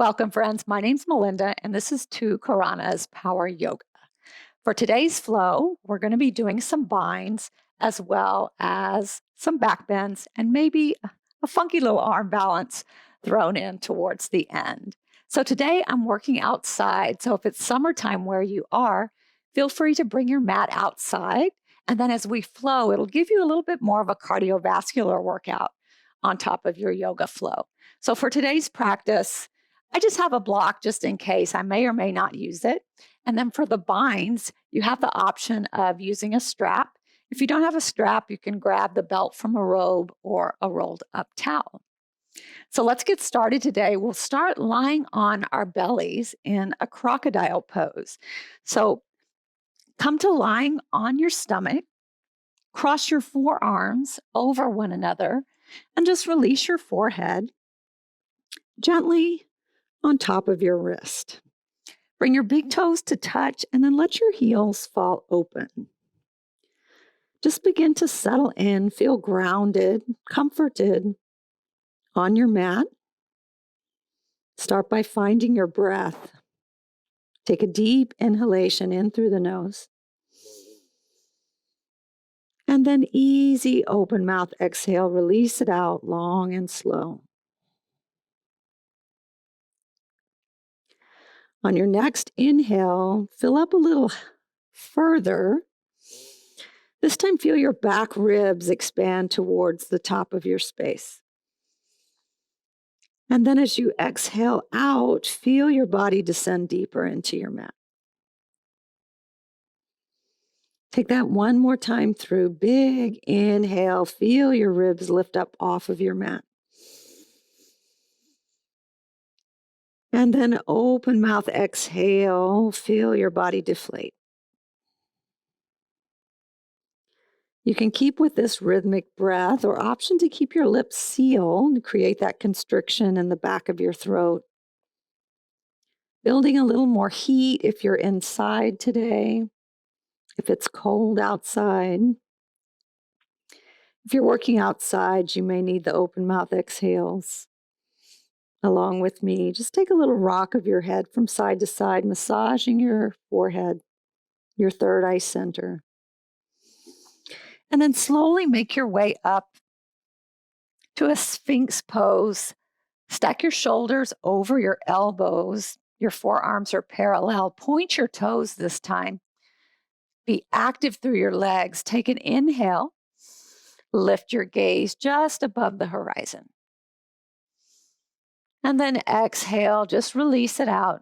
Welcome, friends. My name's Melinda, and this is Two Karanas Power Yoga. For today's flow, we're going to be doing some binds as well as some back bends and maybe a funky little arm balance thrown in towards the end. So today I'm working outside. So if it's summertime where you are, feel free to bring your mat outside. And then as we flow, it'll give you a little bit more of a cardiovascular workout on top of your yoga flow. So for today's practice, I just have a block just in case. I may or may not use it. And then for the binds, you have the option of using a strap. If you don't have a strap, you can grab the belt from a robe or a rolled up towel. So let's get started today. We'll start lying on our bellies in a crocodile pose. So come to lying on your stomach, cross your forearms over one another, and just release your forehead gently on top of your wrist. Bring your big toes to touch and then let your heels fall open. Just begin to settle in, feel grounded, comforted on your mat. Start by finding your breath. Take a deep inhalation in through the nose. And then easy open mouth exhale, release it out long and slow. On your next inhale, fill up a little further. This time, feel your back ribs expand towards the top of your space. And then as you exhale out, feel your body descend deeper into your mat. Take that one more time through. Big inhale, feel your ribs lift up off of your mat. And then open mouth exhale, feel your body deflate. You can keep with this rhythmic breath or option to keep your lips sealed to create that constriction in the back of your throat. Building a little more heat if you're inside today, if it's cold outside. If you're working outside, you may need the open mouth exhales. Along with me, just take a little rock of your head from side to side, massaging your forehead, your third eye center. And then slowly make your way up to a Sphinx pose. Stack your shoulders over your elbows. Your forearms are parallel. Point your toes this time. Be active through your legs. Take an inhale. Lift your gaze just above the horizon. And then exhale, just release it out.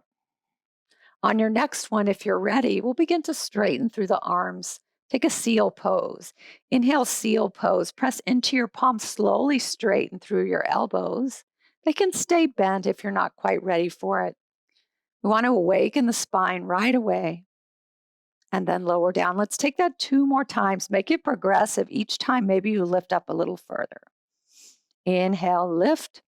On your next one, if you're ready, we'll begin to straighten through the arms. Take a seal pose. Inhale, seal pose. Press into your palms, slowly straighten through your elbows. They can stay bent if you're not quite ready for it. We want to awaken the spine right away and then lower down. Let's take that 2 more times. Make it progressive. Each time, maybe you lift up a little further. Inhale, lift.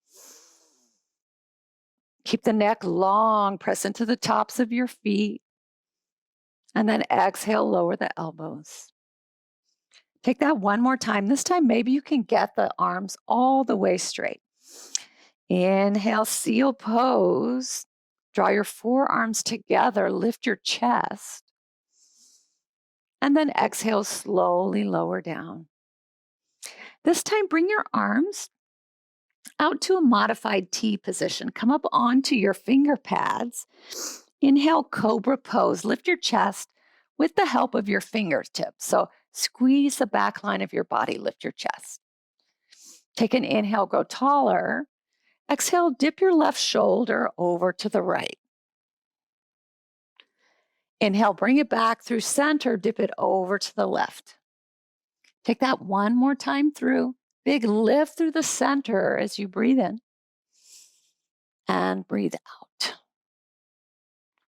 Keep the neck long, press into the tops of your feet. And then exhale, lower the elbows. Take that one more time. This time, maybe you can get the arms all the way straight. Inhale, seal pose. Draw your forearms together, lift your chest. And then exhale, slowly lower down. This time, bring your arms out to a modified T position. Come up onto your finger pads. Inhale, cobra pose. Lift your chest with the help of your fingertips. So squeeze the back line of your body, lift your chest. Take an inhale, go taller. Exhale, dip your left shoulder over to the right. Inhale, bring it back through center, dip it over to the left. Take that one more time through. Big lift through the center as you breathe in and breathe out.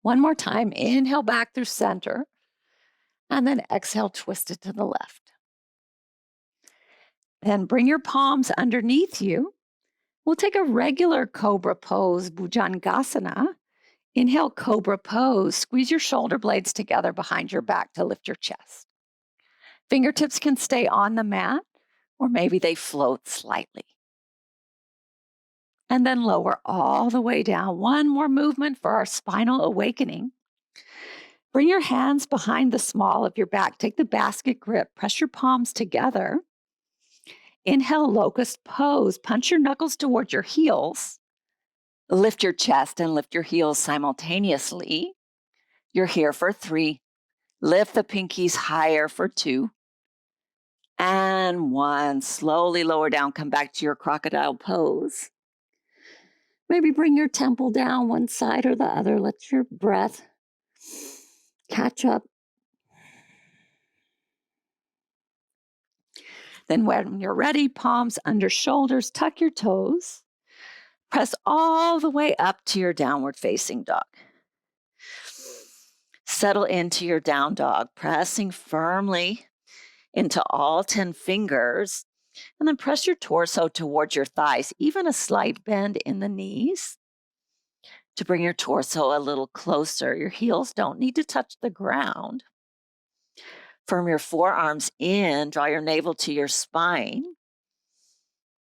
One more time, inhale back through center and then exhale, twist it to the left. Then bring your palms underneath you. We'll take a regular cobra pose, Bhujangasana. Inhale, cobra pose. Squeeze your shoulder blades together behind your back to lift your chest. Fingertips can stay on the mat, or maybe they float slightly. and then lower all the way down. One more movement for our spinal awakening. Bring your hands behind the small of your back. Take the basket grip. Press your palms together. Inhale, locust pose. Punch your knuckles towards your heels. Lift your chest and lift your heels simultaneously. You're here for 3. Lift the pinkies higher for 2. And 1. Slowly lower down. Come back to your crocodile pose. Maybe bring your temple down one side or the other. Let your breath catch up. Then when you're ready, palms under shoulders, tuck your toes. Press all the way up to your downward facing dog. Settle into your down dog, pressing firmly into all 10 fingers. And then press your torso towards your thighs, even a slight bend in the knees to bring your torso a little closer. Your heels don't need to touch the ground. Firm your forearms in, draw your navel to your spine.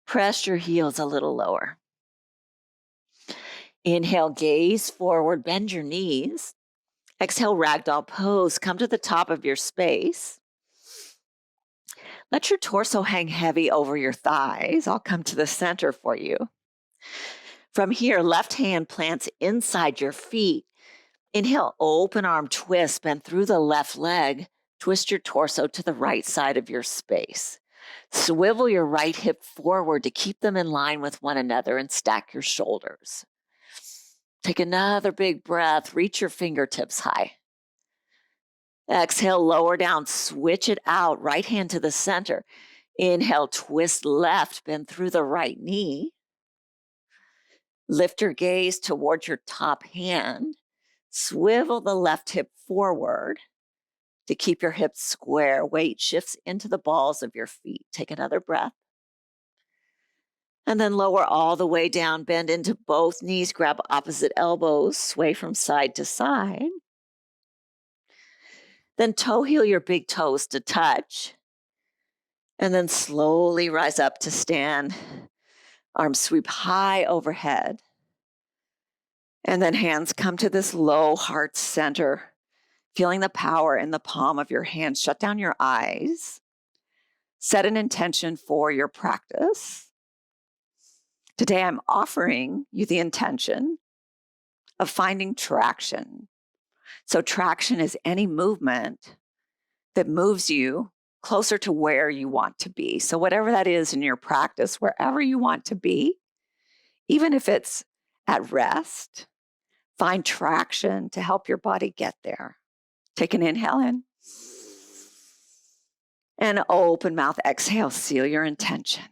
Press your heels a little lower. Inhale, gaze forward, bend your knees. Exhale, ragdoll pose. Come to the top of your space. Let your torso hang heavy over your thighs. I'll come to the center for you. From here, left hand plants inside your feet. Inhale, open arm twist, bend through the left leg. Twist your torso to the right side of your space. Swivel your right hip forward to keep them in line with one another and stack your shoulders. Take another big breath. Reach your fingertips high. Exhale, lower down. Switch it out. Right hand to the center. Inhale, twist left. Bend through the right knee. Lift your gaze towards your top hand. Swivel the left hip forward to keep your hips square. Weight shifts into the balls of your feet. Take another breath. And then lower all the way down. Bend into both knees. Grab opposite elbows. Sway from side to side. Then toe heel your big toes to touch. And then slowly rise up to stand. Arms sweep high overhead. And then hands come to this low heart center. Feeling the power in the palm of your hand. Shut down your eyes. Set an intention for your practice. Today, I'm offering you the intention of finding traction. So traction is any movement that moves you closer to where you want to be. So whatever that is in your practice, wherever you want to be, even if it's at rest, find traction to help your body get there. Take an inhale in. And open mouth, exhale, seal your intention.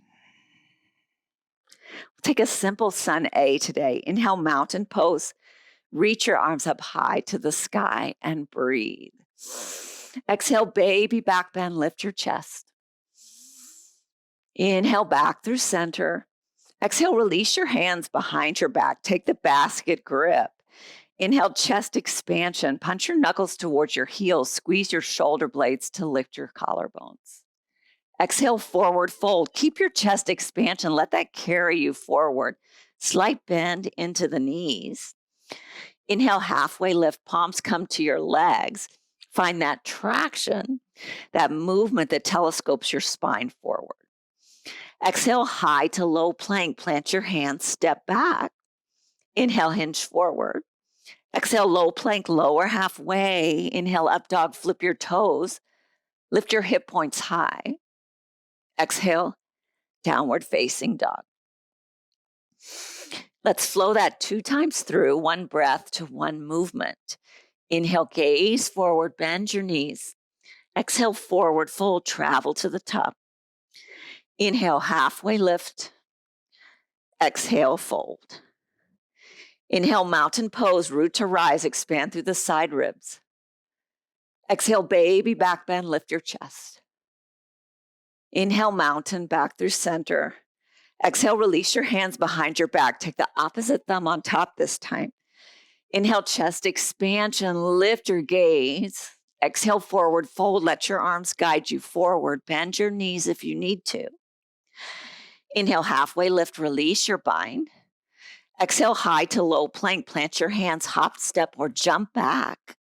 Take a simple sun A today. Inhale, mountain pose. Reach your arms up high to the sky and breathe. Exhale, baby back bend, lift your chest. Inhale, back through center. Exhale, release your hands behind your back. Take the basket grip. Inhale, chest expansion. Punch your knuckles towards your heels. Squeeze your shoulder blades to lift your collarbones. Exhale, forward fold. Keep your chest expansion. Let that carry you forward. Slight bend into the knees. Inhale, halfway lift. Palms come to your legs. Find that traction, that movement that telescopes your spine forward. Exhale, high to low plank. Plant your hands. Step back. Inhale, hinge forward. Exhale, low plank, lower halfway. Inhale, up dog. Flip your toes. Lift your hip points high. Exhale, downward facing dog. Let's flow that 2 times through, 1 breath to 1 movement. Inhale, gaze forward, bend your knees. Exhale, forward fold, travel to the top. Inhale, halfway lift. Exhale, fold. Inhale, mountain pose, root to rise, expand through the side ribs. Exhale, baby back bend, lift your chest. Inhale, mountain, back through center. Exhale, release your hands behind your back. Take the opposite thumb on top this time. Inhale, chest expansion, lift your gaze. Exhale, forward fold, let your arms guide you forward. Bend your knees if you need to. Inhale, halfway lift, release your bind. Exhale, high to low plank. Plant your hands, hop, step, or jump back.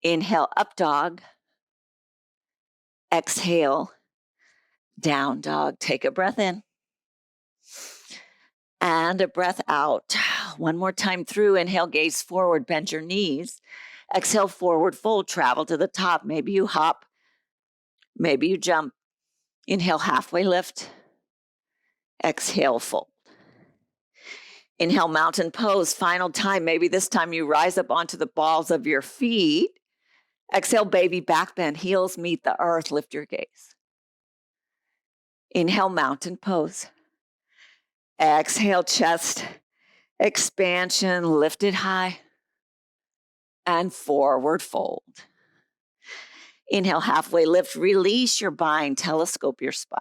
Inhale, up dog. Exhale, down dog. Take a breath in. And a breath out. One more time through. Inhale, gaze forward, bend your knees. Exhale, forward fold, travel to the top. Maybe you hop, maybe you jump. Inhale, halfway lift. Exhale, fold. Inhale, mountain pose, final time. Maybe this time you rise up onto the balls of your feet. Exhale, baby back bend, heels meet the earth, lift your gaze. Inhale, mountain pose. Exhale, chest expansion, lift it high. And forward fold. Inhale, halfway lift, release your bind, telescope your spine.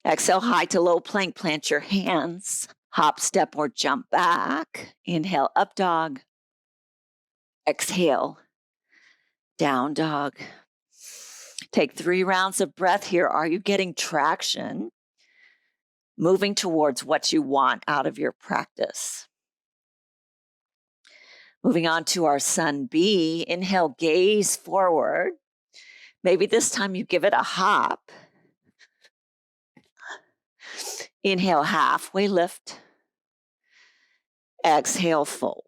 Exhale, high to low plank, plant your hands, hop, step, or jump back. Inhale, up dog. Exhale, down dog. Take 3 rounds of breath here. Are you getting traction? Moving towards what you want out of your practice. Moving on to our sun B. Inhale, gaze forward. Maybe this time you give it a hop. Inhale, halfway lift. Exhale, fold.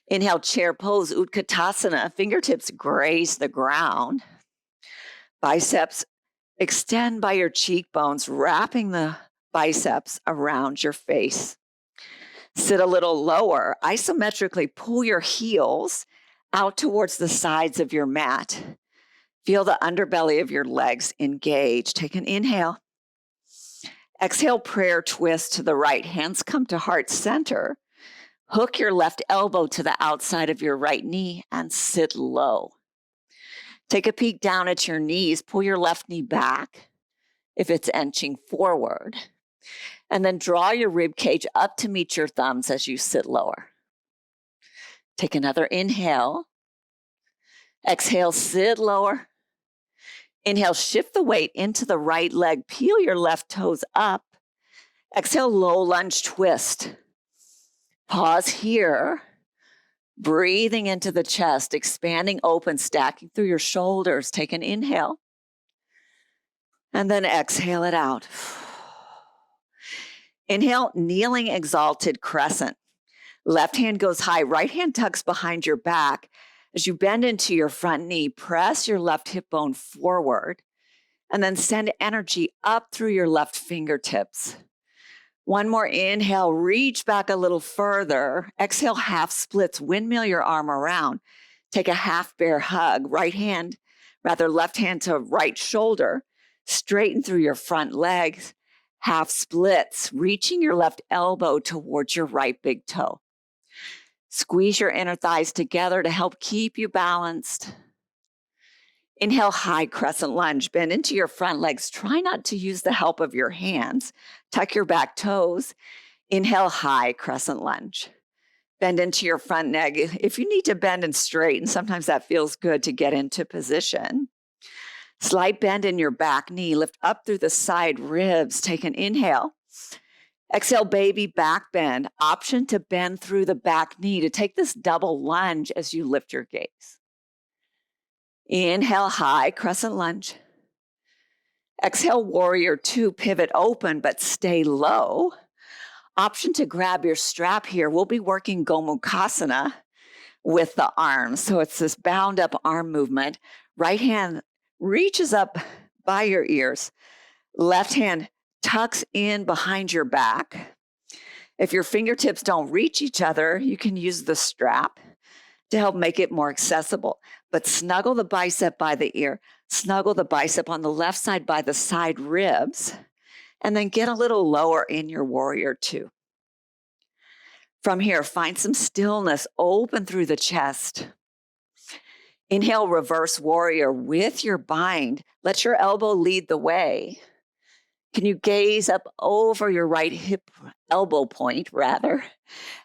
Inhale, chair pose, Utkatasana. Fingertips graze the ground. Biceps extend by your cheekbones, wrapping the biceps around your face. Sit a little lower. Isometrically pull your heels out towards the sides of your mat. Feel the underbelly of your legs engage. Take an inhale. Exhale, prayer twist to the right. Hands come to heart center. Hook your left elbow to the outside of your right knee and sit low. Take a peek down at your knees. Pull your left knee back if it's inching forward. And then draw your rib cage up to meet your thumbs as you sit lower. Take another inhale. Exhale, sit lower. Inhale, shift the weight into the right leg. Peel your left toes up. Exhale, low lunge twist. Pause here. Breathing into the chest, expanding open, stacking through your shoulders. Take an inhale. And then exhale it out. Inhale, kneeling exalted crescent. Left hand goes high, right hand tucks behind your back. As you bend into your front knee, press your left hip bone forward and then send energy up through your left fingertips. One more inhale, reach back a little further. Exhale, half splits, windmill your arm around. Take a half bear hug, left hand to right shoulder. Straighten through your front legs. Half splits, reaching your left elbow towards your right big toe. Squeeze your inner thighs together to help keep you balanced. Inhale, high crescent lunge. Bend into your front legs. Try not to use the help of your hands. Tuck your back toes. Inhale, high crescent lunge. Bend into your front neck. If you need to bend and straighten, sometimes that feels good to get into position. Slight bend in your back knee. Lift up through the side ribs. Take an inhale. Exhale, baby back bend. Option to bend through the back knee to take this double lunge as you lift your gaze. Inhale, high crescent lunge. Exhale, warrior 2, pivot open, but stay low. Option to grab your strap here. We'll be working Gomukhasana with the arms. So it's this bound up arm movement. Right hand reaches up by your ears. Left hand tucks in behind your back. If your fingertips don't reach each other, you can use the strap to help make it more accessible. But snuggle the bicep by the ear. Snuggle the bicep on the left side by the side ribs. And then get a little lower in your warrior 2. From here, find some stillness. Open through the chest. Inhale, reverse warrior with your bind. Let your elbow lead the way. Can you gaze up over your right hip, elbow point rather,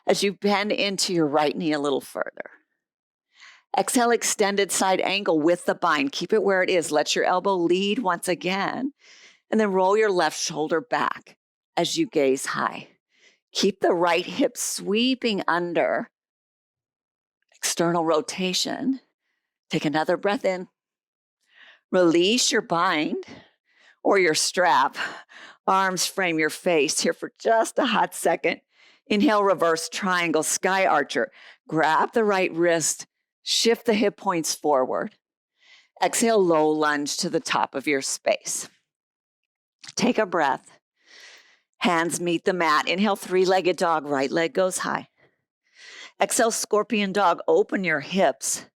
as you bend into your right knee a little further. Exhale, extended side angle with the bind. Keep it where it is. Let your elbow lead once again. And then roll your left shoulder back as you gaze high. Keep the right hip sweeping under. External rotation. Take another breath in. Release your bind or your strap. Arms frame your face here for just a hot second. Inhale, reverse triangle, sky archer. Grab the right wrist, shift the hip points forward. Exhale, low lunge to the top of your space. Take a breath. Hands meet the mat. Inhale, three-legged dog, right leg goes high. Exhale, scorpion dog, open your hips.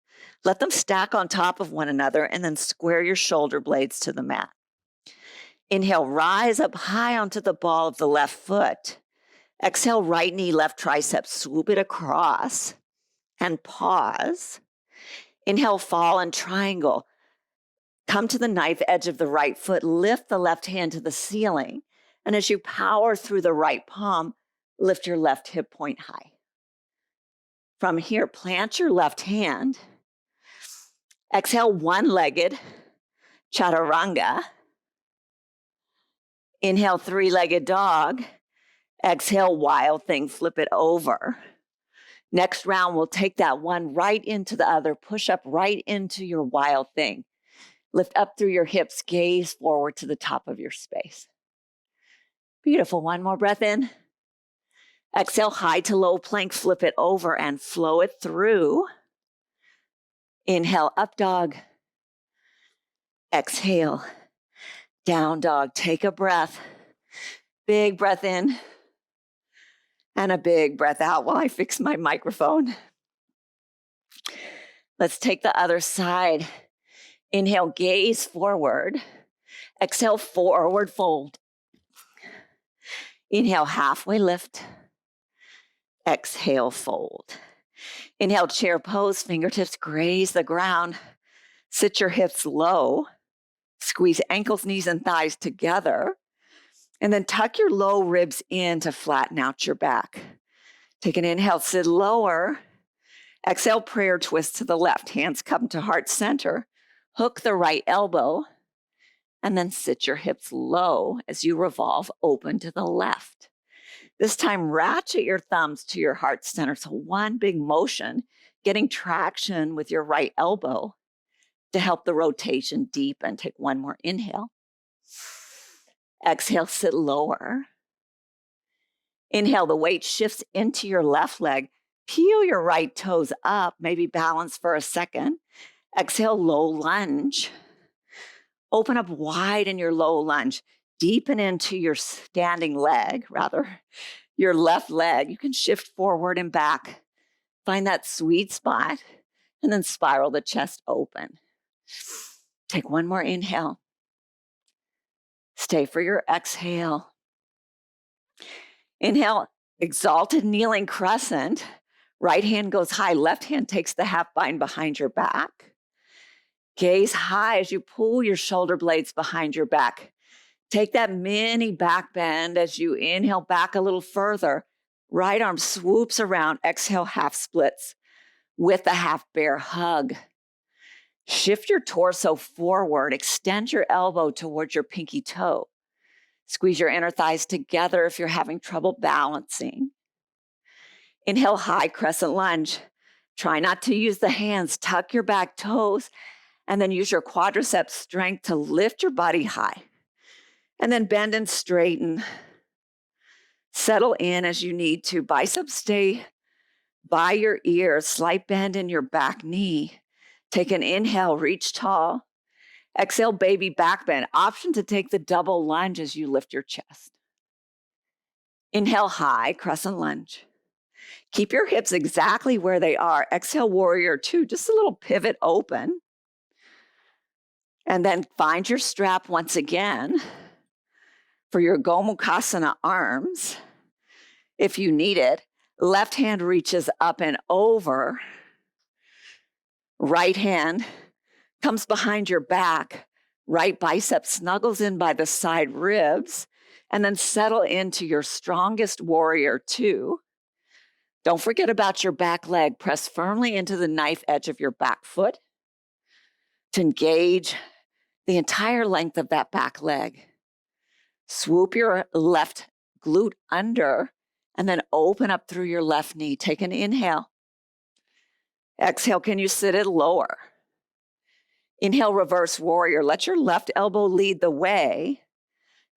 Let them stack on top of one another and then square your shoulder blades to the mat. Inhale, rise up high onto the ball of the left foot. Exhale, right knee, left tricep, swoop it across and pause. Inhale, fall and triangle. Come to the knife edge of the right foot, lift the left hand to the ceiling. And as you power through the right palm, lift your left hip point high. From here, plant your left hand. Exhale, one-legged chaturanga. Inhale, three-legged dog. Exhale, wild thing, flip it over. Next round, we'll take that one right into the other. Push up right into your wild thing. Lift up through your hips, gaze forward to the top of your space. Beautiful. One more breath in. Exhale, high to low plank, flip it over and flow it through. Inhale, up dog. Exhale, down dog. Take a breath. Big breath in and a big breath out while I fix my microphone. Let's take the other side. Inhale, gaze forward. Exhale, forward fold. Inhale, halfway lift. Exhale, fold. Inhale, chair pose, fingertips graze the ground. Sit your hips low. Squeeze ankles, knees, and thighs together. And then tuck your low ribs in to flatten out your back. Take an inhale, sit lower. Exhale, prayer twist to the left. Hands come to heart center. Hook the right elbow. And then sit your hips low as you revolve open to the left. This time, ratchet your thumbs to your heart center. So one big motion, getting traction with your right elbow to help the rotation deepen. Take one more inhale. Exhale, sit lower. Inhale, the weight shifts into your left leg. Peel your right toes up, maybe balance for a second. Exhale, low lunge. Open up wide in your low lunge. Deepen into your standing leg, your left leg. You can shift forward and back. Find that sweet spot and then spiral the chest open. Take one more inhale. Stay for your exhale. Inhale, exalted kneeling crescent. Right hand goes high, left hand takes the half bind behind your back. Gaze high as you pull your shoulder blades behind your back. Take that mini back bend as you inhale back a little further. Right arm swoops around, exhale, half splits with a half bear hug. Shift your torso forward, extend your elbow towards your pinky toe. Squeeze your inner thighs together if you're having trouble balancing. Inhale, high crescent lunge. Try not to use the hands, tuck your back toes, and then use your quadriceps strength to lift your body high. And then bend and straighten. Settle in as you need to. Biceps stay by your ears. Slight bend in your back knee. Take an inhale, reach tall. Exhale, baby back bend. Option to take the double lunge as you lift your chest. Inhale, high crescent lunge. Keep your hips exactly where they are. Exhale, warrior two. Just a little pivot open. And then find your strap once again for your Gomukhasana arms. If you need it, left hand reaches up and over. Right hand comes behind your back. Right bicep snuggles in by the side ribs. And then settle into your strongest warrior two. Don't forget about your back leg. Press firmly into the knife edge of your back foot to engage the entire length of that back leg. Swoop your left glute under And then open up through your left knee. Take an inhale. Exhale, can you sit it lower? Inhale, reverse warrior. Let your left elbow lead the way.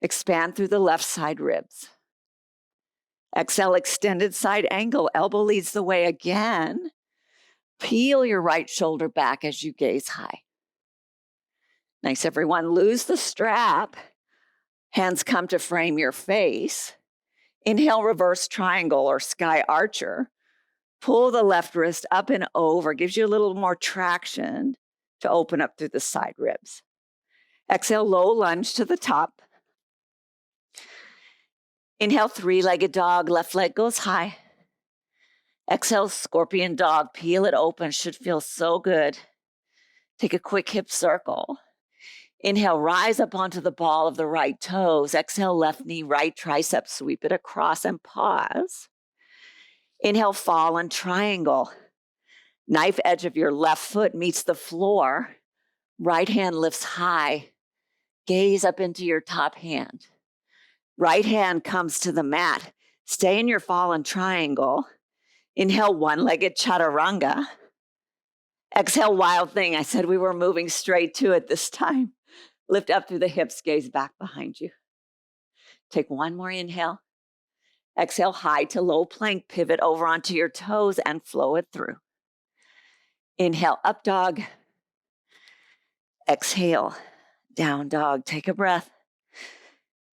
Expand through the left side ribs. Exhale, extended side angle. Elbow leads the way again. Peel your right shoulder back as you gaze high. Nice, everyone. Lose the strap. Hands come to frame your face. Inhale, reverse triangle or sky archer. Pull the left wrist up and over. Gives you a little more traction to open up through the side ribs. Exhale, low lunge to the top. Inhale, three-legged dog. Left leg goes high. Exhale, scorpion dog. Peel it open. Should feel so good. Take a quick hip circle. Inhale, rise up onto the ball of the right toes. Exhale, left knee, right tricep. Sweep it across and pause. Inhale, fallen triangle. Knife edge of your left foot meets the floor. Right hand lifts high. Gaze up into your top hand. Right hand comes to the mat. Stay in your fallen triangle. Inhale, one-legged chaturanga. Exhale, wild thing. I said we were moving straight to it this time. Lift up through the hips, gaze back behind you. Take one more inhale. Exhale, high to low plank, pivot over onto your toes and flow it through. Inhale, up dog. Exhale, down dog. Take a breath.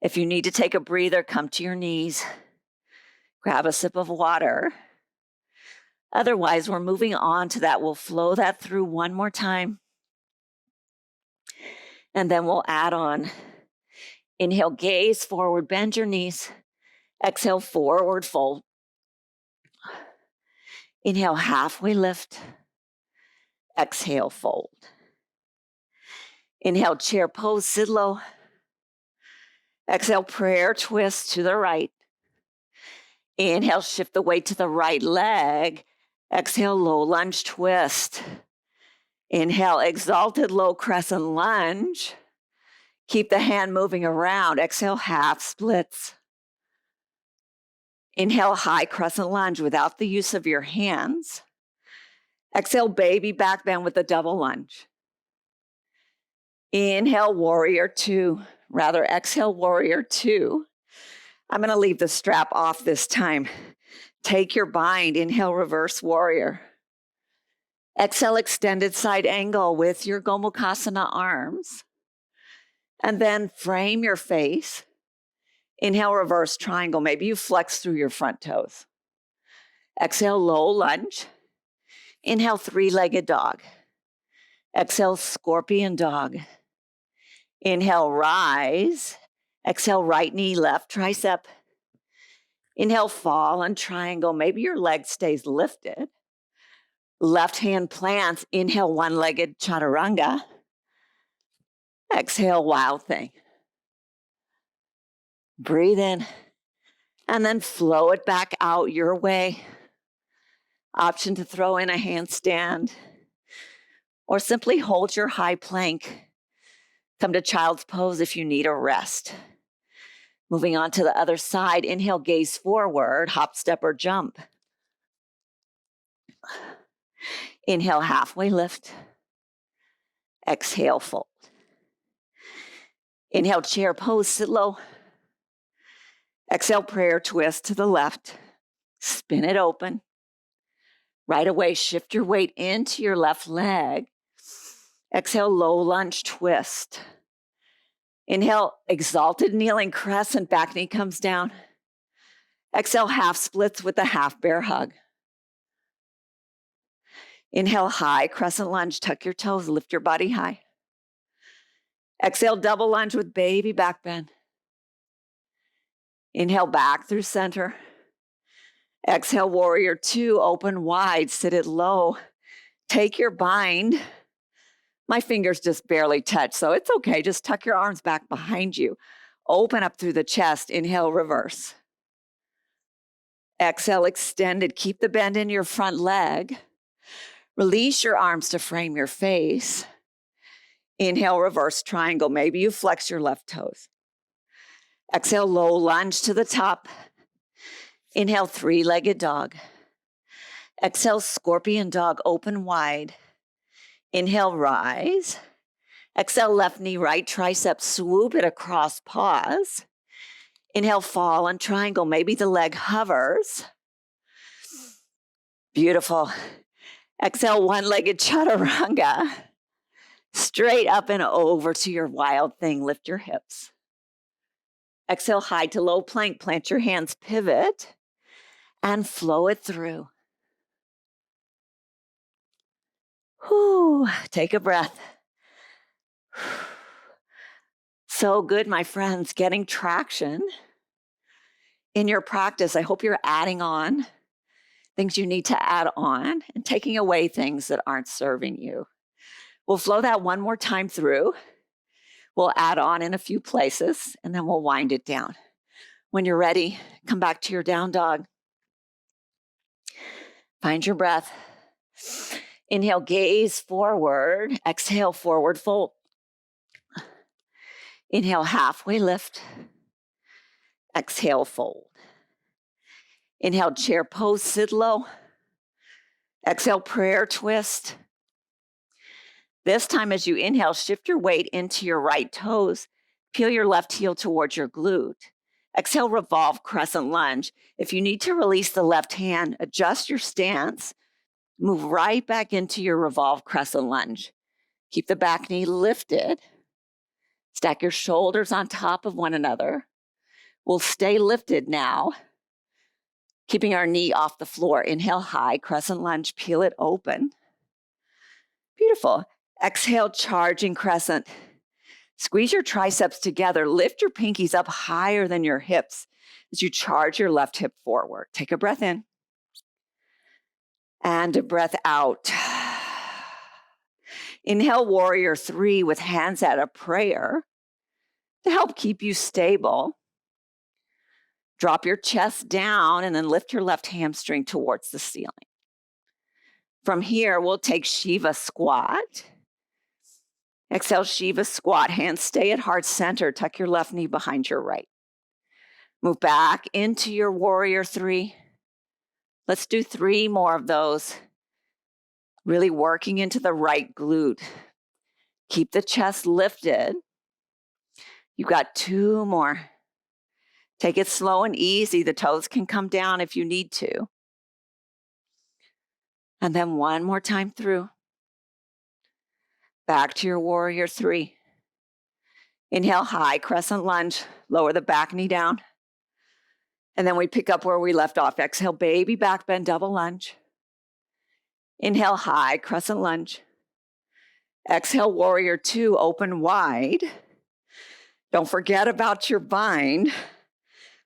If you need to take a breather, come to your knees. Grab a sip of water. Otherwise, we're moving on to that. We'll flow that through one more time. And then we'll add on. Inhale, gaze forward, bend your knees. Exhale, forward fold. Inhale, halfway lift. Exhale, fold. Inhale, chair pose, sit low. Exhale, prayer twist to the right. Inhale, shift the weight to the right leg. Exhale, low lunge twist. Inhale, exalted low crescent lunge. Keep the hand moving around. Exhale, half splits. Inhale, high crescent lunge without the use of your hands. Exhale, baby back bend with a double lunge. Inhale, warrior two. Exhale, warrior two. I'm going to leave the strap off this time. Take your bind. Inhale, reverse warrior. Exhale, extended side angle with your Gomukhasana arms. And then frame your face. Inhale, reverse triangle. Maybe you flex through your front toes. Exhale, low lunge. Inhale, three-legged dog. Exhale, scorpion dog. Inhale, rise. Exhale, right knee, left tricep. Inhale, fall and triangle. Maybe your leg stays lifted. Left hand plants. Inhale, one-legged chaturanga. Exhale, wild thing. Breathe in and then flow it back out your way. Option to throw in a handstand or simply hold your high plank. Come to child's pose if you need a rest. Moving on to the other side, inhale, gaze forward, hop, step, or jump. Inhale, halfway lift. Exhale, fold. Inhale, chair pose, sit low. Exhale, prayer twist to the left. Spin it open. Right away, shift your weight into your left leg. Exhale, low lunge twist. Inhale, exalted kneeling crescent, back knee comes down. Exhale, half splits with a half bear hug. Inhale, high crescent lunge, tuck your toes, lift your body high. Exhale, double lunge with baby back bend. Inhale, back through center. Exhale, warrior two, open wide, sit it low. Take your bind. My fingers just barely touch, so it's okay. Just tuck your arms back behind you. Open up through the chest. Inhale, reverse. Exhale, extended. Keep the bend in your front leg. Release your arms to frame your face. Inhale, reverse triangle. Maybe you flex your left toes. Exhale, low lunge to the top. Inhale, three-legged dog. Exhale, scorpion dog, open wide. Inhale, rise. Exhale, left knee, right tricep, swoop it across, pause. Inhale, fall and triangle. Maybe the leg hovers. Beautiful. Exhale, one-legged chaturanga. Straight up and over to your wild thing. Lift your hips. Exhale, high to low plank. Plant your hands, pivot, and flow it through. Whew. Take a breath. So good, my friends, getting traction in your practice. I hope you're adding on things you need to add on and taking away things that aren't serving you. We'll flow that one more time through. We'll add on in a few places, and then we'll wind it down. When you're ready, come back to your down dog. Find your breath. Inhale, gaze forward. Exhale, forward fold. Inhale, halfway lift. Exhale, fold. Inhale, chair pose, sit low. Exhale, prayer twist. This time as you inhale, shift your weight into your right toes. Peel your left heel towards your glute. Exhale, revolve, crescent lunge. If you need to release the left hand, adjust your stance. Move right back into your revolve, crescent lunge. Keep the back knee lifted. Stack your shoulders on top of one another. We'll stay lifted now, keeping our knee off the floor. Inhale, high, crescent lunge, peel it open. Beautiful. Exhale, charging crescent. Squeeze your triceps together. Lift your pinkies up higher than your hips as you charge your left hip forward. Take a breath in and a breath out. Inhale, warrior three with hands at a prayer to help keep you stable. Drop your chest down and then lift your left hamstring towards the ceiling. From here, we'll take Shiva squat. Exhale, Shiva squat. Hands stay at heart center. Tuck your left knee behind your right. Move back into your warrior three. Let's do 3 more of those. Really working into the right glute. Keep the chest lifted. You've got 2 more. Take it slow and easy. The toes can come down if you need to. And then 1 more time through. Back to your warrior three. Inhale, high, crescent lunge. Lower the back knee down. And then we pick up where we left off. Exhale, baby back bend, double lunge. Inhale, high, crescent lunge. Exhale, warrior two, open wide. Don't forget about your bind.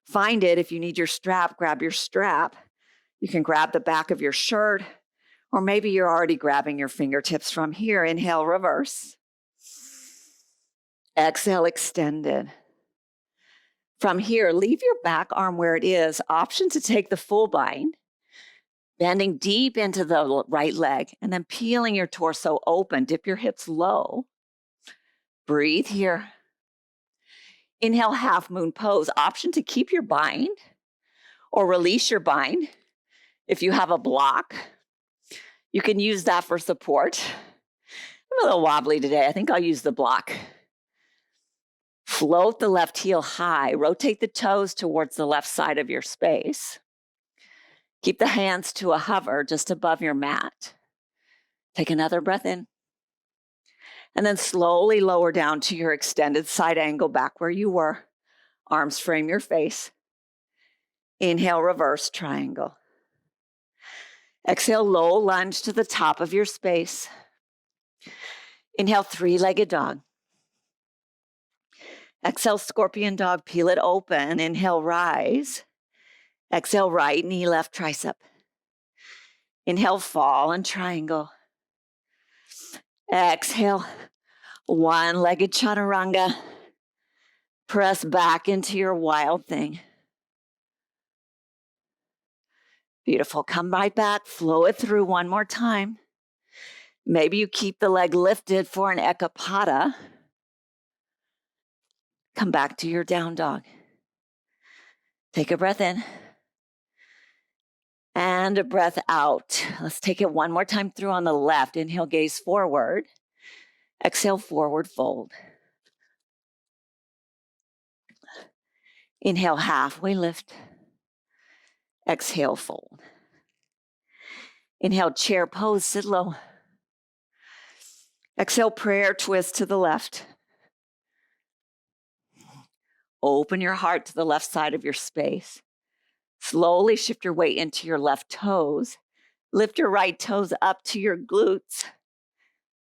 Find it. If you need your strap, grab your strap. You can grab the back of your shirt, or maybe you're already grabbing your fingertips from here. Inhale, reverse. Exhale, extended. From here, leave your back arm where it is. Option to take the full bind, bending deep into the right leg, and then peeling your torso open. Dip your hips low. Breathe here. Inhale, half moon pose. Option to keep your bind or release your bind. If you have a block, you can use that for support. I'm a little wobbly today. I think I'll use the block. Float the left heel high. Rotate the toes towards the left side of your space. Keep the hands to a hover just above your mat. Take another breath in. And then slowly lower down to your extended side angle back where you were. Arms frame your face. Inhale, reverse triangle. Exhale, low lunge to the top of your space. Inhale, three-legged dog. Exhale, scorpion dog, peel it open. Inhale, rise. Exhale, right knee, left tricep. Inhale, fall and triangle. Exhale, one-legged chaturanga. Press back into your wild thing. Beautiful. Come right back. Flow it through one more time. Maybe you keep the leg lifted for an ekapada. Come back to your down dog. Take a breath in. And a breath out. Let's take it one more time through on the left. Inhale, gaze forward. Exhale, forward fold. Inhale, halfway lift. Exhale, fold. Inhale, chair pose, sit low. Exhale, prayer twist to the left. Open your heart to the left side of your space. Slowly shift your weight into your left toes. Lift your right toes up to your glutes.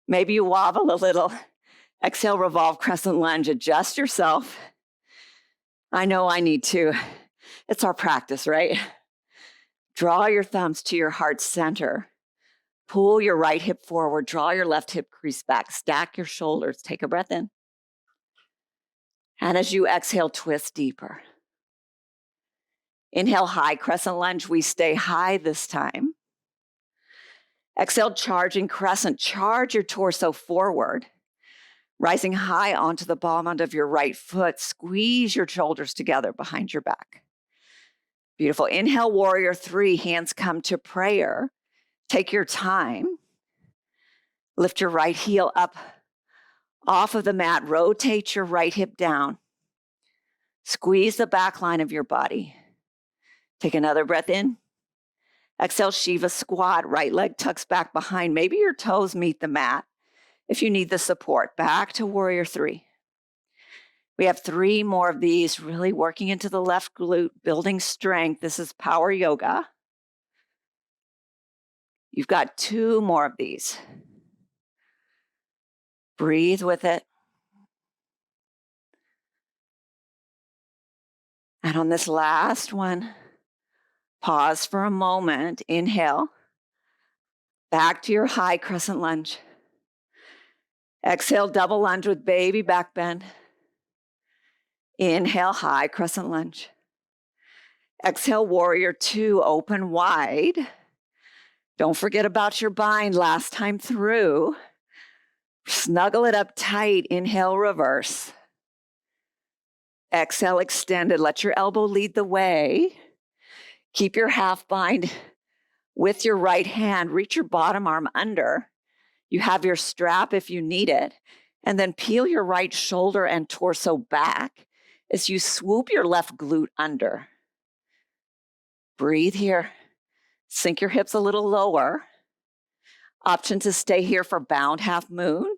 Maybe you wobble a little. Exhale, revolve, crescent lunge. Adjust yourself. I know I need to. It's our practice, right? Draw your thumbs to your heart center. Pull your right hip forward. Draw your left hip crease back. Stack your shoulders. Take a breath in. And as you exhale, twist deeper. Inhale, high crescent lunge. We stay high this time. Exhale, charging crescent. Charge your torso forward. Rising high onto the bottom of your right foot. Squeeze your shoulders together behind your back. Beautiful. Inhale, warrior three. Hands come to prayer. Take your time. Lift your right heel up off of the mat. Rotate your right hip down. Squeeze the back line of your body. Take another breath in. Exhale, Shiva squat. Right leg tucks back behind. Maybe your toes meet the mat if you need the support. Back to warrior three. We have 3 more of these, really working into the left glute, building strength. This is power yoga. You've got 2 more of these. Breathe with it. And on this last one, pause for a moment. Inhale. Back to your high crescent lunge. Exhale, double lunge with baby back bend. Inhale, high crescent lunge. Exhale, warrior two, open wide. Don't forget about your bind last time through. Snuggle it up tight. Inhale, reverse. Exhale, extended. Let your elbow lead the way. Keep your half bind with your right hand. Reach your bottom arm under. You have your strap if you need it. And then peel your right shoulder and torso back as you swoop your left glute under. Breathe here. Sink your hips a little lower. Option to stay here for bound half moon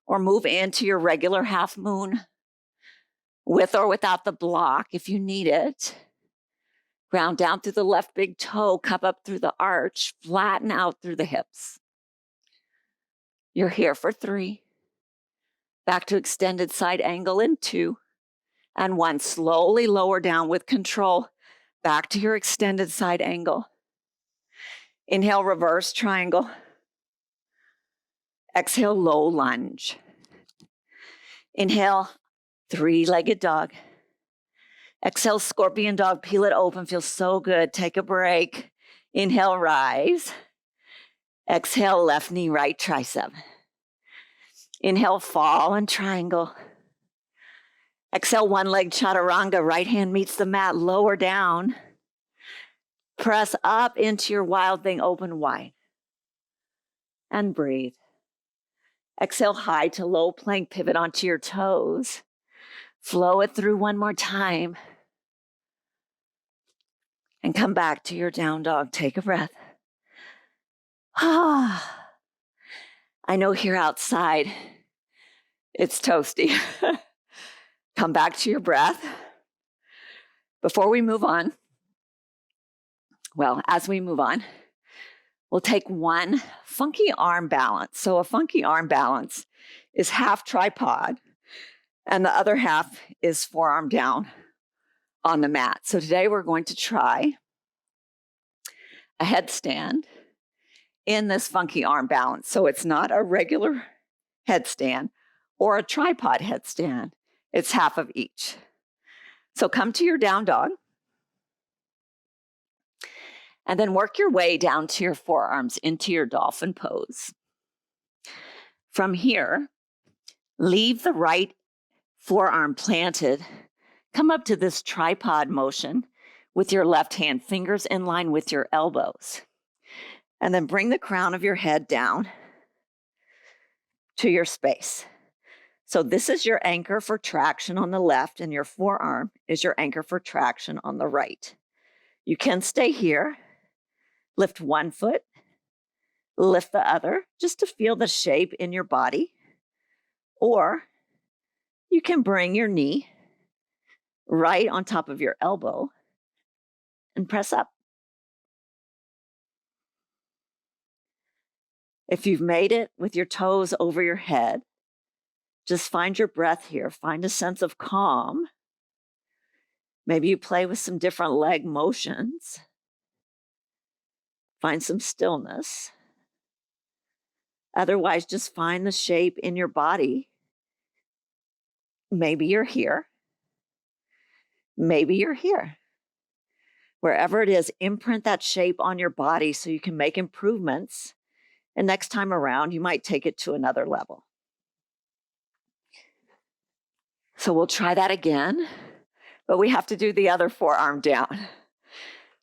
or move into your regular half moon with or without the block if you need it. Ground down through the left big toe, cup up through the arch, flatten out through the hips. You're here for 3. Back to extended side angle in 2 and 1. Slowly lower down with control. Back to your extended side angle. Inhale, reverse triangle. Exhale, low lunge. Inhale, 3-legged dog. Exhale, scorpion dog. Peel it open. Feels so good. Take a break. Inhale, rise. Exhale, left knee, right tricep. Inhale, fall and triangle. Exhale, 1-leg chaturanga. Right hand meets the mat. Lower down. Press up into your wild thing. Open wide. And breathe. Exhale, high to low plank. Pivot onto your toes. Flow it through one more time. And come back to your down dog. Take a breath. I know here outside, it's toasty. Come back to your breath. Before we move on, as we move on, we'll take one funky arm balance. So a funky arm balance is half tripod, and the other half is forearm down on the mat. So today we're going to try a headstand in this funky arm balance. So it's not a regular headstand or a tripod headstand. It's half of each. So come to your down dog and then work your way down to your forearms into your dolphin pose. From here, leave the right forearm planted. Come up to this tripod motion with your left hand, fingers in line with your elbows. And then bring the crown of your head down to your space. So this is your anchor for traction on the left, and your forearm is your anchor for traction on the right. You can stay here, lift one foot, lift the other, just to feel the shape in your body. Or you can bring your knee right on top of your elbow and press up. If you've made it with your toes over your head, just find your breath here. Find a sense of calm. Maybe you play with some different leg motions. Find some stillness. Otherwise, just find the shape in your body. Maybe you're here. Maybe you're here. Wherever it is, imprint that shape on your body so you can make improvements. And next time around, you might take it to another level. So we'll try that again, but we have to do the other forearm down.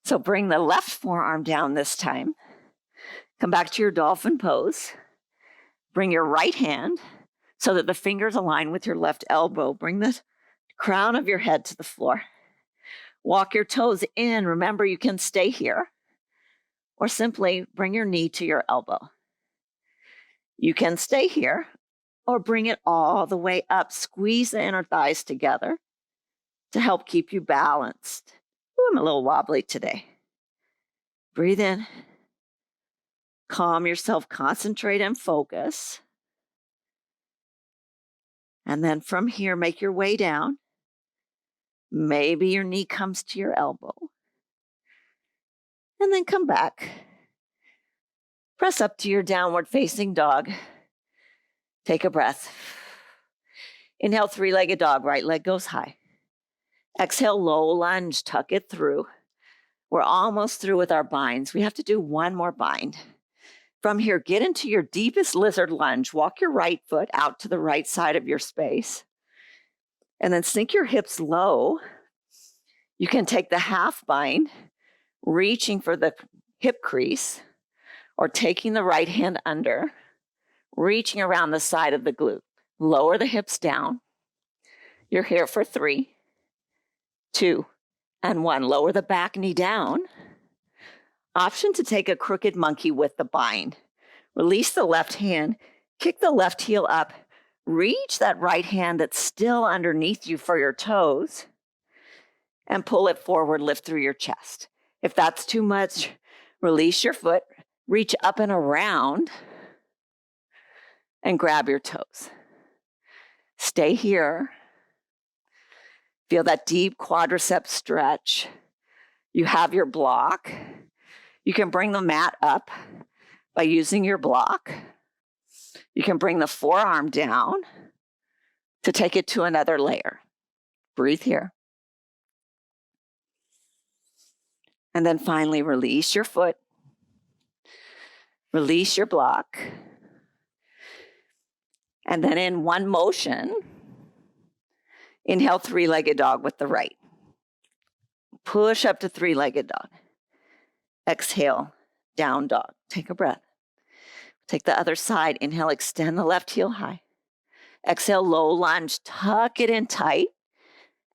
So bring the left forearm down this time. Come back to your dolphin pose. Bring your right hand so that the fingers align with your left elbow. Bring the crown of your head to the floor. Walk your toes in. Remember, you can stay here, or simply bring your knee to your elbow. You can stay here, or bring it all the way up. Squeeze the inner thighs together to help keep you balanced. Ooh, I'm a little wobbly today. Breathe in. Calm yourself, concentrate and focus. And then from here, make your way down. Maybe your knee comes to your elbow. And then come back. Press up to your downward facing dog. Take a breath. Inhale, three-legged dog, right leg goes high. Exhale, low lunge, tuck it through. We're almost through with our binds. We have to do one more bind. From here, get into your deepest lizard lunge. Walk your right foot out to the right side of your space. And then sink your hips low. You can take the half bind, reaching for the hip crease, or taking the right hand under, reaching around the side of the glute. Lower the hips down. You're here for 3, 2, and 1. Lower the back knee down. Option to take a crooked monkey with the bind. Release the left hand, kick the left heel up, reach that right hand that's still underneath you for your toes, and pull it forward, lift through your chest. If that's too much, release your foot, reach up and around, and grab your toes. Stay here. Feel that deep quadricep stretch. You have your block. You can bring the mat up by using your block. You can bring the forearm down to take it to another layer. Breathe here. And then finally, release your foot. Release your block. And then in one motion, inhale, three-legged dog with the right. Push up to three-legged dog. Exhale, down dog. Take a breath. Take the other side. Inhale, extend the left heel high. Exhale, low lunge. Tuck it in tight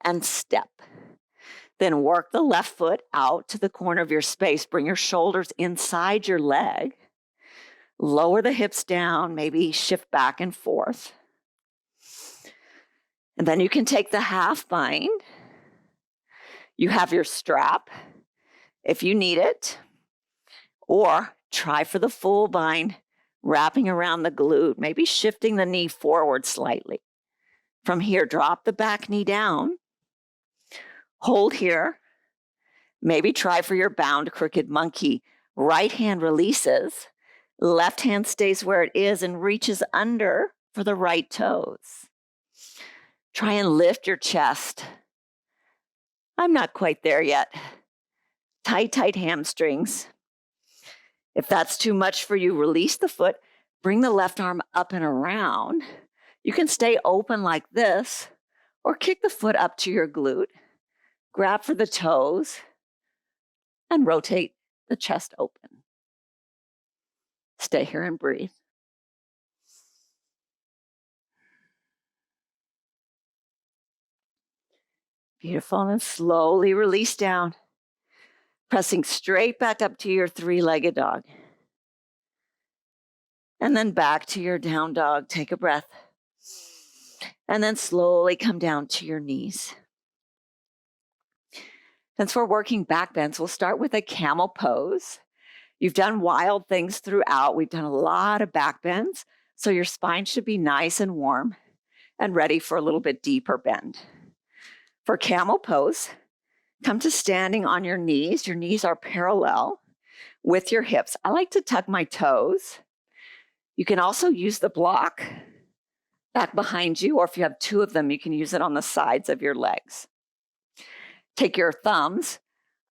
and step. Then work the left foot out to the corner of your space. Bring your shoulders inside your leg. Lower the hips down, maybe shift back and forth. And then you can take the half bind. You have your strap if you need it, or try for the full bind, wrapping around the glute, maybe shifting the knee forward slightly. From here, drop the back knee down. Hold here. Maybe try for your bound crooked monkey. Right hand releases. Left hand stays where it is and reaches under for the right toes. Try and lift your chest. I'm not quite there yet. Tight, tight hamstrings. If that's too much for you, release the foot. Bring the left arm up and around. You can stay open like this, or kick the foot up to your glute. Grab for the toes. and rotate the chest open. Stay here and breathe. Beautiful. And then slowly release down, pressing straight back up to your three-legged dog. And then back to your down dog. Take a breath. And then slowly come down to your knees. Since we're working back bends, we'll start with a camel pose. You've done wild things throughout. We've done a lot of back bends, so your spine should be nice and warm and ready for a little bit deeper bend. For camel pose, come to standing on your knees. Your knees are parallel with your hips. I like to tuck my toes. You can also use the block back behind you, or if you have two of them, you can use it on the sides of your legs. Take your thumbs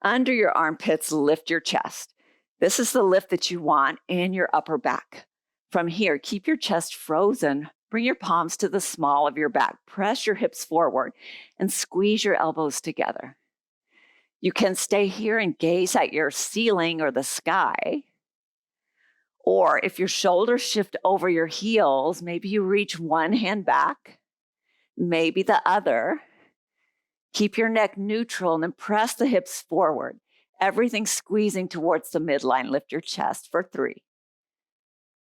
under your armpits, lift your chest. This is the lift that you want in your upper back. From here, keep your chest frozen. Bring your palms to the small of your back. Press your hips forward and squeeze your elbows together. You can stay here and gaze at your ceiling or the sky. Or if your shoulders shift over your heels, maybe you reach one hand back, maybe the other. Keep your neck neutral and then press the hips forward. Everything squeezing towards the midline. Lift your chest for 3,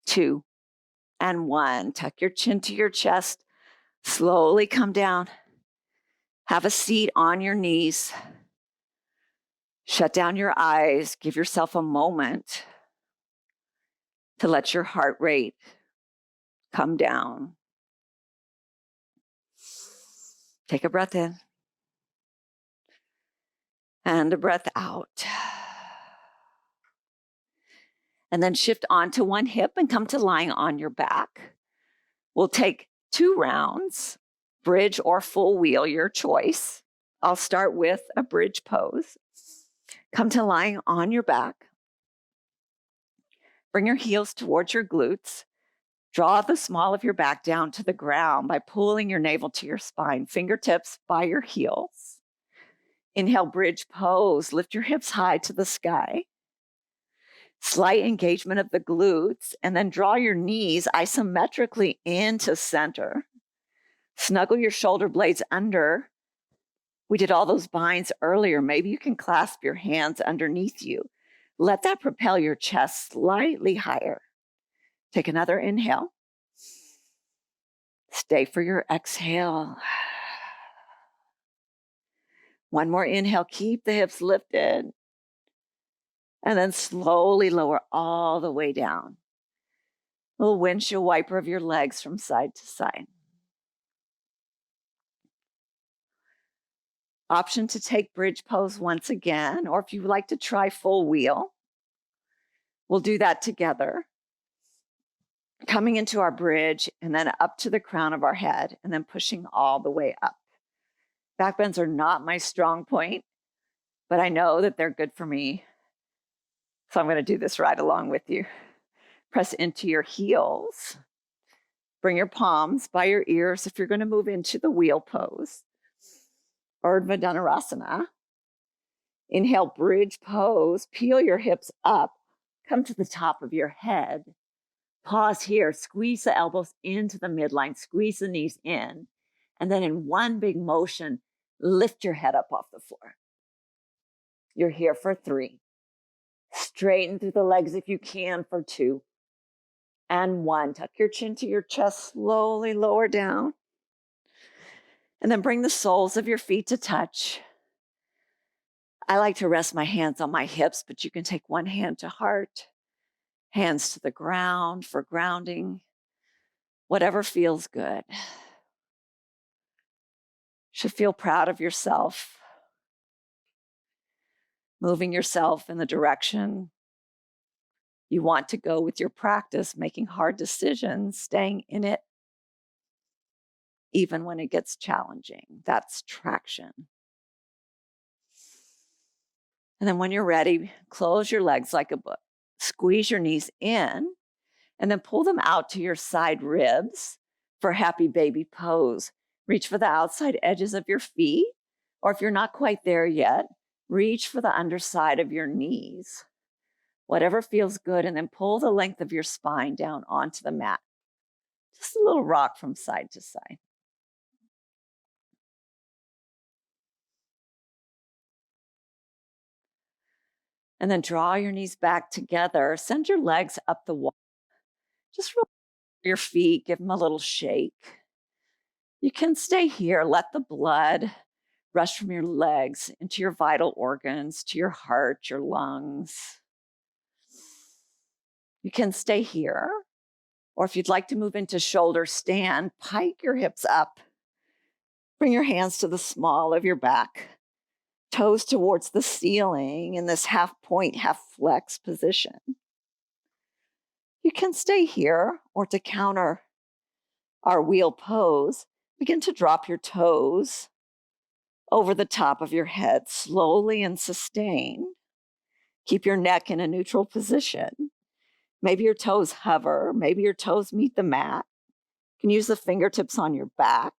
2, and 1. Tuck your chin to your chest. Slowly come down. Have a seat on your knees. Shut down your eyes. Give yourself a moment to let your heart rate come down. Take a breath in and a breath out. And then shift onto one hip and come to lying on your back. We'll take 2 rounds, bridge or full wheel, your choice. I'll start with a bridge pose. Come to lying on your back. Bring your heels towards your glutes. Draw the small of your back down to the ground by pulling your navel to your spine, fingertips by your heels. Inhale, bridge pose. Lift your hips high to the sky. Slight engagement of the glutes, and then draw your knees isometrically into center. Snuggle your shoulder blades under. We did all those binds earlier. Maybe you can clasp your hands underneath you. Let that propel your chest slightly higher. Take another inhale. Stay for your exhale. One more inhale. Keep the hips lifted. And then slowly lower all the way down. A little windshield wiper of your legs from side to side. Option to take bridge pose once again, or if you would like to try full wheel, we'll do that together. Coming into our bridge and then up to the crown of our head and then pushing all the way up. Back bends are not my strong point, but I know that they're good for me. So I'm going to do this right along with you. Press into your heels. Bring your palms by your ears if you're going to move into the wheel pose. Urdhva Dhanurasana. Inhale, bridge pose. Peel your hips up. Come to the top of your head. Pause here. Squeeze the elbows into the midline. Squeeze the knees in. And then in one big motion, lift your head up off the floor. You're here for 3. Straighten through the legs if you can for 2. And 1. Tuck your chin to your chest. Slowly lower down. And then bring the soles of your feet to touch. I like to rest my hands on my hips, but you can take one hand to heart, hands to the ground for grounding, whatever feels good. Should feel proud of yourself, moving yourself in the direction you want to go with your practice, making hard decisions, staying in it, even when it gets challenging. That's traction. And then when you're ready, close your legs like a book. Squeeze your knees in, and then pull them out to your side ribs for happy baby pose. Reach for the outside edges of your feet, or if you're not quite there yet, Reach for the underside of your knees, whatever feels good, and then pull the length of your spine down onto the mat. Just a little rock from side to side. And then draw your knees back together. Send your legs up the wall. Just roll your feet, give them a little shake. You can stay here. Let the blood rush from your legs into your vital organs, to your heart, your lungs. You can stay here. Or if you'd like to move into shoulder stand, pike your hips up. Bring your hands to the small of your back. Toes towards the ceiling in this half point, half flex position. You can stay here, or to counter our wheel pose, begin to drop your toes over the top of your head slowly and sustain. Keep your neck in a neutral position. Maybe your toes hover, maybe your toes meet the mat. You can use the fingertips on your back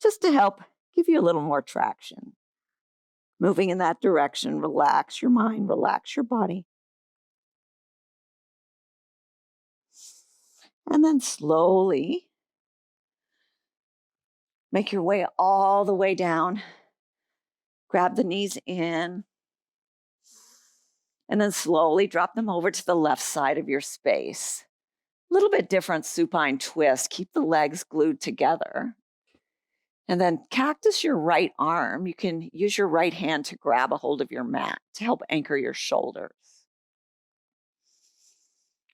just to help give you a little more traction. Moving in that direction, relax your mind, relax your body. And then slowly make your way all the way down. Grab the knees in. And then slowly drop them over to the left side of your space. A little bit different supine twist. Keep the legs glued together. And then cactus your right arm. You can use your right hand to grab a hold of your mat to help anchor your shoulders.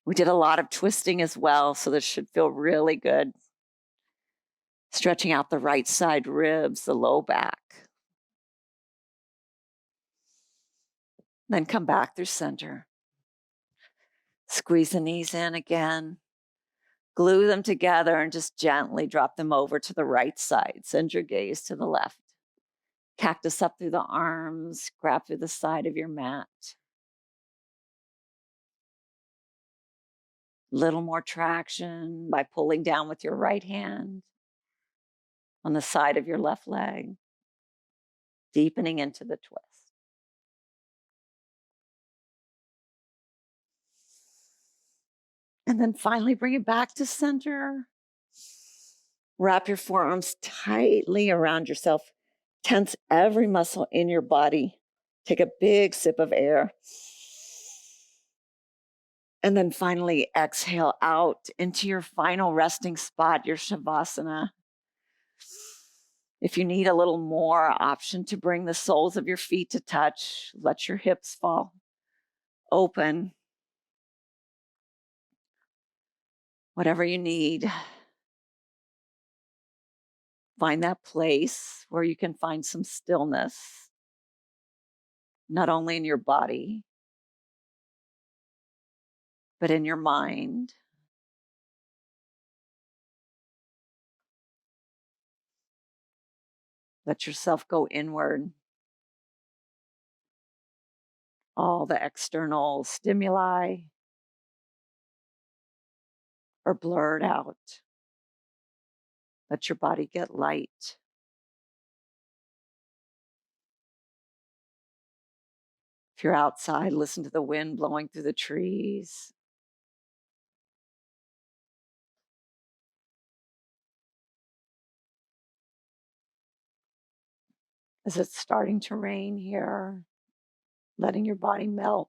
We did a lot of twisting as well, so this should feel really good. Stretching out the right side ribs, the low back. Then come back through center. Squeeze the knees in again. Glue them together and just gently drop them over to the right side. Send your gaze to the left. Cactus up through the arms, grab through the side of your mat. Little more traction by pulling down with your right hand on the side of your left leg, deepening into the twist. And then finally bring it back to center. Wrap your forearms tightly around yourself. Tense every muscle in your body. Take a big sip of air. And then finally exhale out into your final resting spot, your Shavasana. If you need a little more option to bring the soles of your feet to touch, let your hips fall open. Whatever you need. Find that place where you can find some stillness, not only in your body, but in your mind. Let yourself go inward. All the external stimuli are blurred out. Let your body get light. If you're outside, listen to the wind blowing through the trees. As it's starting to rain here, letting your body melt.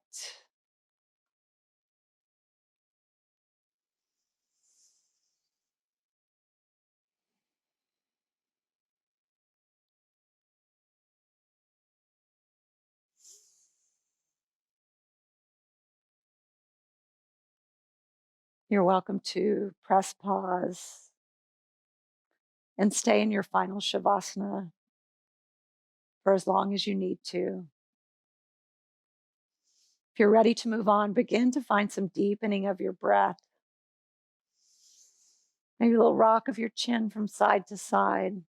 You're welcome to press pause and stay in your final Shavasana for as long as you need to. If you're ready to move on, begin to find some deepening of your breath. Maybe a little rock of your chin from side to side.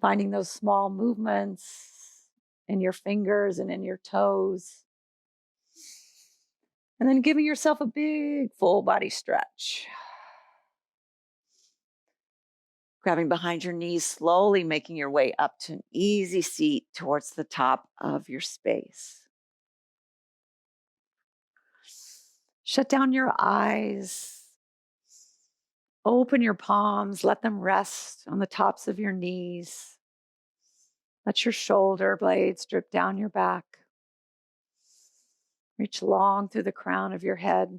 Finding those small movements in your fingers and in your toes. And then giving yourself a big full body stretch. Grabbing behind your knees, slowly making your way up to an easy seat towards the top of your space. Shut down your eyes. Open your palms. Let them rest on the tops of your knees. Let your shoulder blades drip down your back. Reach long through the crown of your head.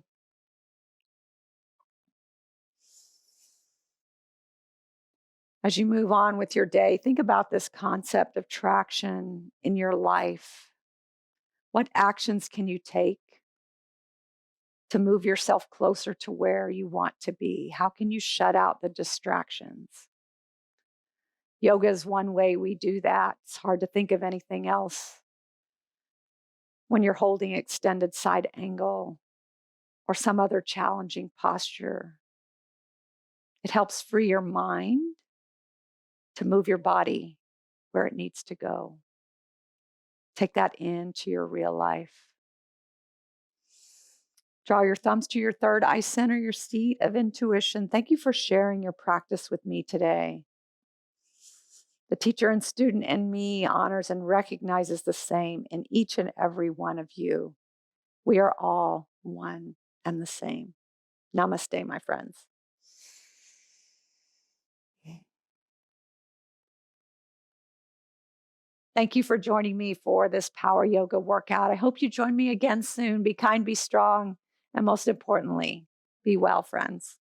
As you move on with your day, think about this concept of traction in your life. What actions can you take to move yourself closer to where you want to be? How can you shut out the distractions? Yoga is one way we do that. It's hard to think of anything else. When you're holding extended side angle or some other challenging posture, it helps free your mind to move your body where it needs to go. Take that into your real life. Draw your thumbs to your third eye center, your seat of intuition. Thank you for sharing your practice with me today. The teacher and student in me honors and recognizes the same in each and every one of you. We are all one and the same. Namaste, my friends. Thank you for joining me for this power yoga workout. I hope you join me again soon. Be kind, be strong, and most importantly, be well, friends.